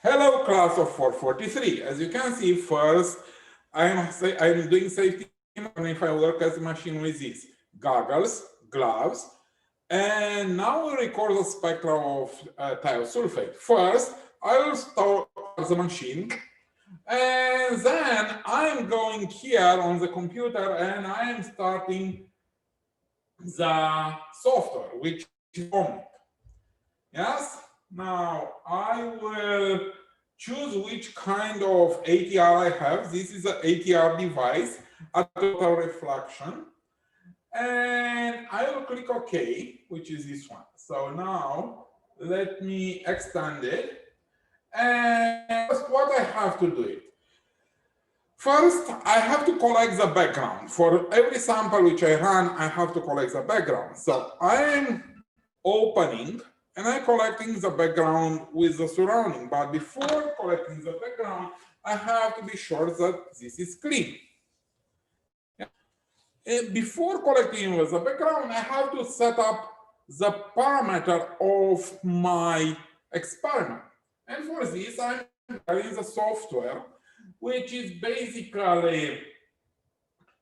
Hello, class of 443. As you can see, first, I'm doing safety if I work as a machine with this goggles, gloves, and now we record the spectra of thiosulfate. First, I will start the machine, and then I'm going here on the computer and I am starting the software, which is Chem. Yes. Now I will choose which kind of ATR I have. This is an ATR device, total reflection. And I will click OK, which is this one. So now let me extend it. And what I have to do it. First, I have to collect the background. For every sample which I run, I have to collect the background. So I'm opening and I'm collecting the background with the surrounding. But before collecting the background, I have to be sure that this is clean. And before collecting with the background, I have to set up the parameter of my experiment. And for this, I'm in the software, which is basically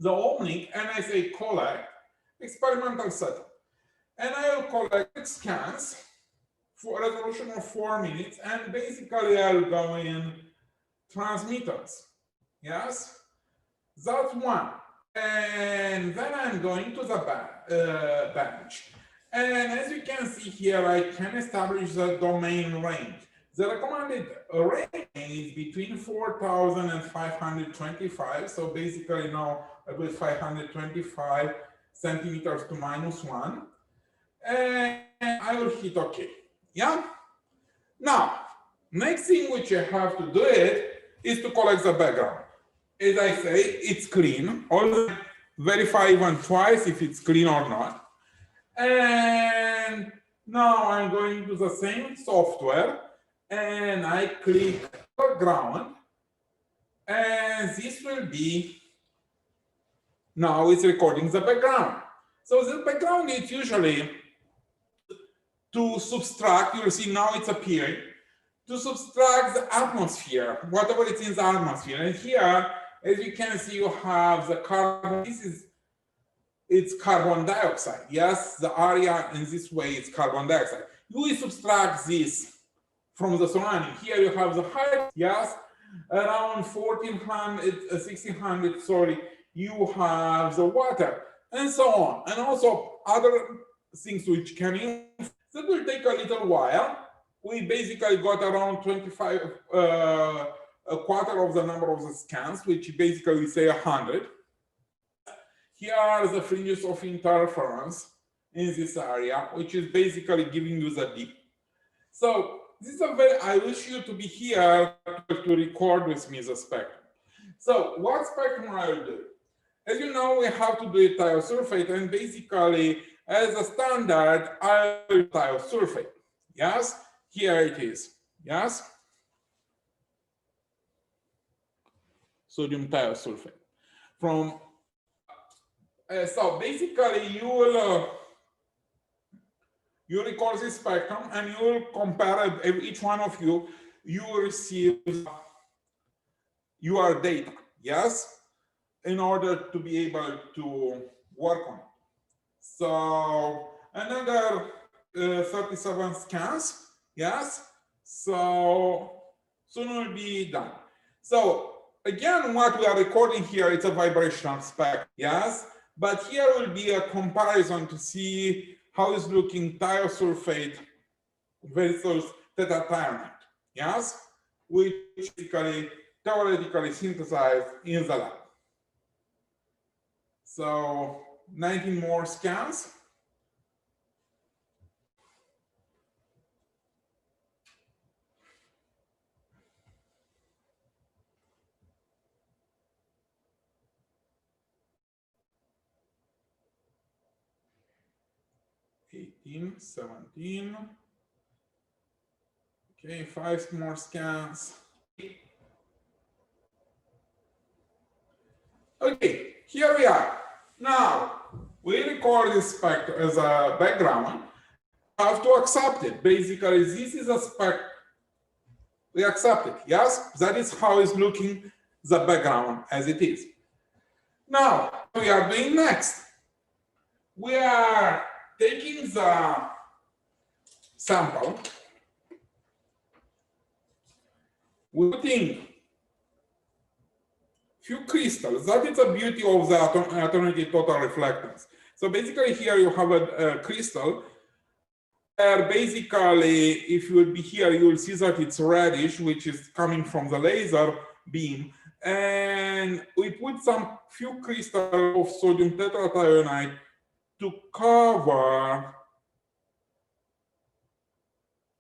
the opening, and I say collect experimental setup. And I will collect scans for a resolution of 4 minutes, and basically I'll go in transmitters. Yes, that's one. And then I'm going to the bench. And as you can see here, I can establish the domain range. The recommended range is between 4,000 and 525. So basically now I put 525 centimeters to -1. And I will hit OK. Yeah. Now, next thing which you have to do it is to collect the background. As I say, it's clean. Always verify even twice if it's clean or not. And now I'm going to the same software and I click background. And this will be, now it's recording the background. So the background is usually to subtract, you'll see now it's appearing, to subtract the atmosphere, whatever it's in the atmosphere. And here, as you can see, you have the carbon, it's carbon dioxide. Yes, the area in this way is carbon dioxide. You will subtract this from the surrounding. Here you have the height, yes, around 1400, 1600, sorry, you have the water, and so on. And also other things which can influence. That will take a little while. We basically got around 25, a quarter of the number of the scans, which basically we say 100. Here are the fringes of interference in this area, which is basically giving you the dip. So this is a very, I wish you to be here to record with me the spectrum. So what spectrum I will do? As you know, we have to do it thiosulfate, and basically as a standard, I will thiosulfate. Yes, here it is. Yes, sodium thiosulfate. From so basically, you will you record this spectrum, and you will compare each one of you. You will receive your data. Yes, in order to be able to work on it. So another 37 scans, yes. So soon we'll be done. So again, what we are recording here, it's a vibrational spectrum, yes. But here will be a comparison to see how is looking thiosulfate versus theta-thionate, yes, which basically theoretically synthesized in the lab. So 19 more scans. (18, 17). Okay, 5 more scans. Okay, here we are. Now, we record this spectrum as a background. I have to accept it. Basically, this is a spectrum We accept it, yes? That is how it's looking, the background as it is. Now, what we are doing next? We are taking the sample, we're putting few crystals. That is the beauty of the alternative total reflectance. So basically here you have a crystal where basically if you would be here, you will see that it's reddish, which is coming from the laser beam. And we put some few crystals of sodium tetrathionate to cover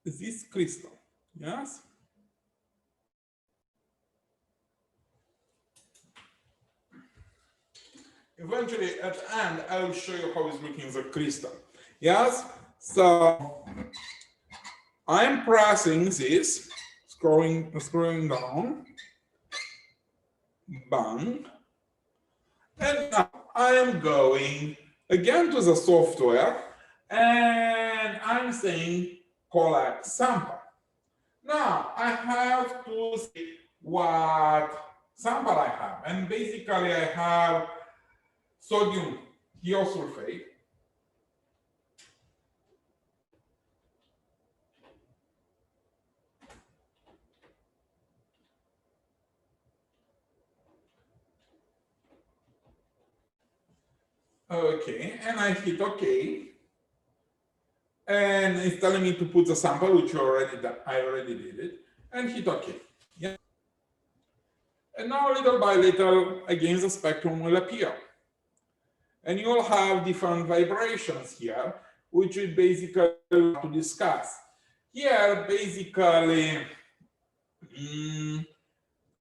this crystal, yes? Eventually, at the end, I will show you how it's looking the crystal. Yes, so I'm pressing this, scrolling down, bang, and now I am going again to the software, and I'm saying collect sample. Now I have to see what sample I have, and basically I have sodium thiosulfate, okay, and I hit OK, and it's telling me to put the sample, which I already did it, and hit OK. Yeah. And now little by little, again, the spectrum will appear. And you will have different vibrations here, which we basically want to discuss. Here, basically,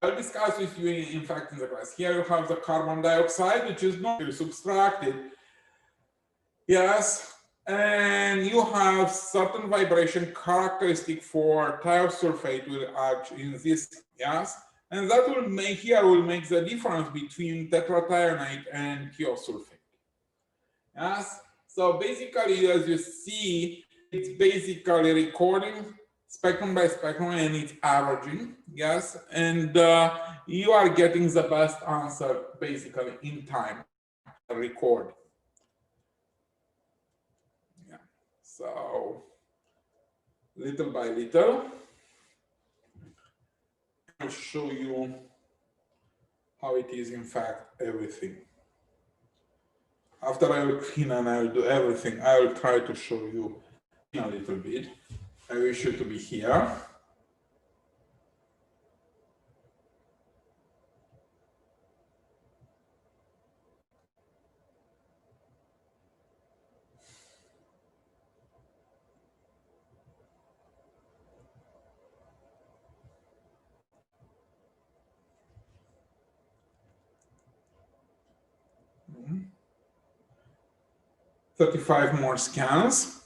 I'll discuss with you, in fact, in the class. Here you have the carbon dioxide, which is not subtracted. Yes, and you have certain vibration characteristic for thiosulfate will act in this, yes, and that will make the difference between tetrathionate and thiosulfate. Yes, so basically, as you see, it's basically recording spectrum by spectrum and it's averaging, yes, and you are getting the best answer basically in time record. Yeah, so little by little, I'll show you how it is in fact everything. After I will clean and I will do everything, I will try to show you a little bit. I wish you to be here. Mm-hmm. 35 more scans.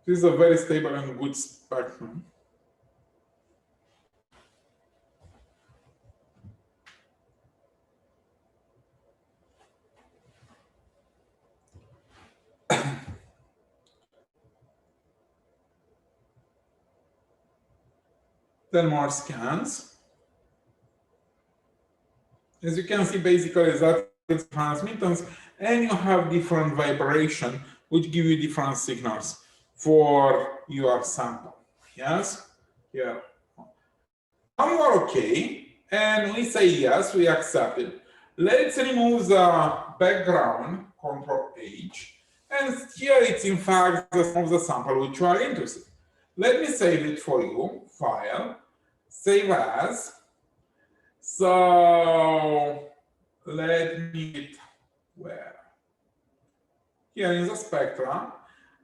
This is a very stable and good spectrum. Then more scans. As you can see, basically that is transmittance, and you have different vibration, which give you different signals for your sample. Yes? Yeah. Now you are okay, and we say yes, we accept it. Let's remove the background, Control H, and here it's in fact the sample which you are interested. Let me save it for you, file, save as. So let me, where? Here in the spectrum,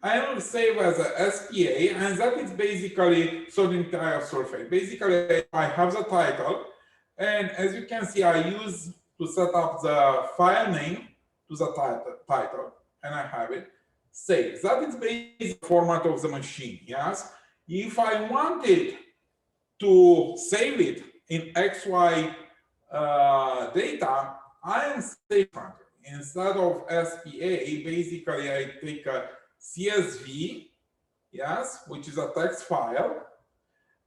I will save as a SPA, and that is basically sodium thiosulfate. Basically, I have the title, and as you can see, I use to set up the file name to the title, and I have it. Save. That is basically the format of the machine, yes? If I wanted to save it in XY data, I am saving instead of SPA. Basically, I take a CSV, yes, which is a text file,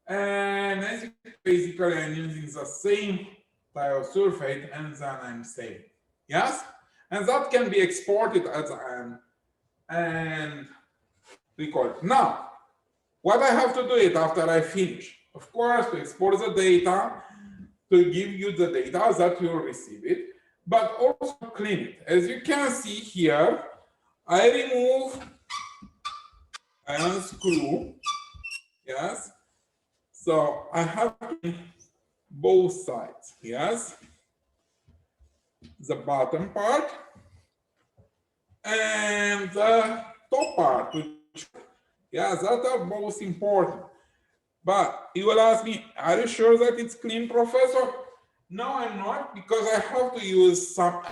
and as you can, basically I'm using the same thiosulfate and then I'm saving, yes, and that can be exported as and record. Now, what I have to do it after I finish? Of course, to export the data, to give you the data that you receive it, but also clean it. As you can see here, I remove, I unscrew, yes. So I have both sides, yes. The bottom part and the top part, which, yeah, that are both important. But you will ask me, are you sure that it's clean, Professor? No, I'm not, because I have to use some.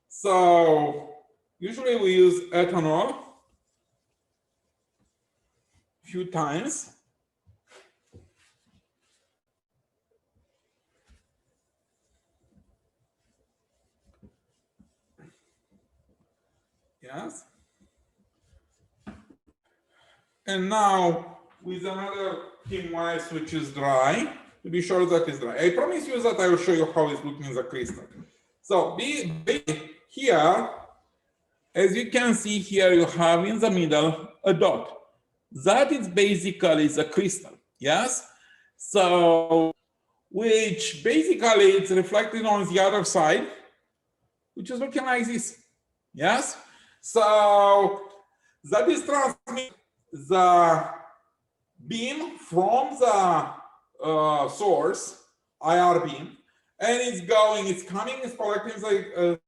So usually we use ethanol a few times. Yes. And now with another Chem wise, which is dry, to be sure that it's dry. I promise you that I will show you how it's looking in the crystal. So here, as you can see here, you have in the middle a dot. That is basically the crystal, yes? So, which basically it's reflected on the other side, which is looking like this, yes? So, that is transmitting the beam from the source, IR beam, and it's coming, it's collecting the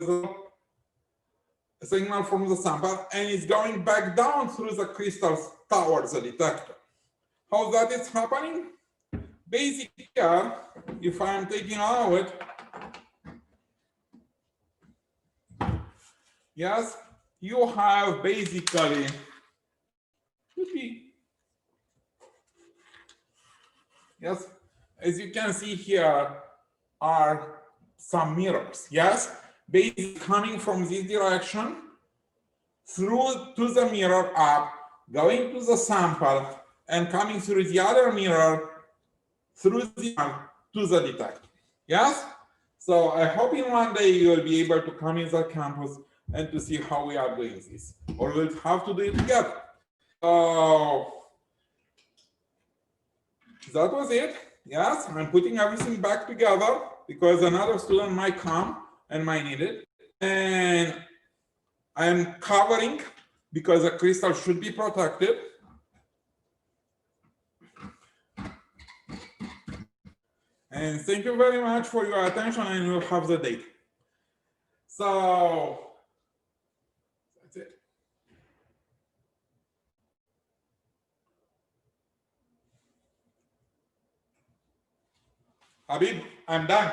signal from the sample, and it's going back down through the crystals towards the detector. How that is happening? Basically, if I'm taking out, yes, you have basically, yes, as you can see here are some mirrors, yes, basically coming from this direction through to the mirror up, going to the sample, and coming through the other mirror through the to the detector. Yes? So I hope in one day you will be able to come in the campus and to see how we are doing this, or we'll have to do it together. So that was it. Yes, I'm putting everything back together because another student might come and might need it. And I'm covering because the crystal should be protected. And thank you very much for your attention, and you'll have the date. So that's it. Habib, I'm done.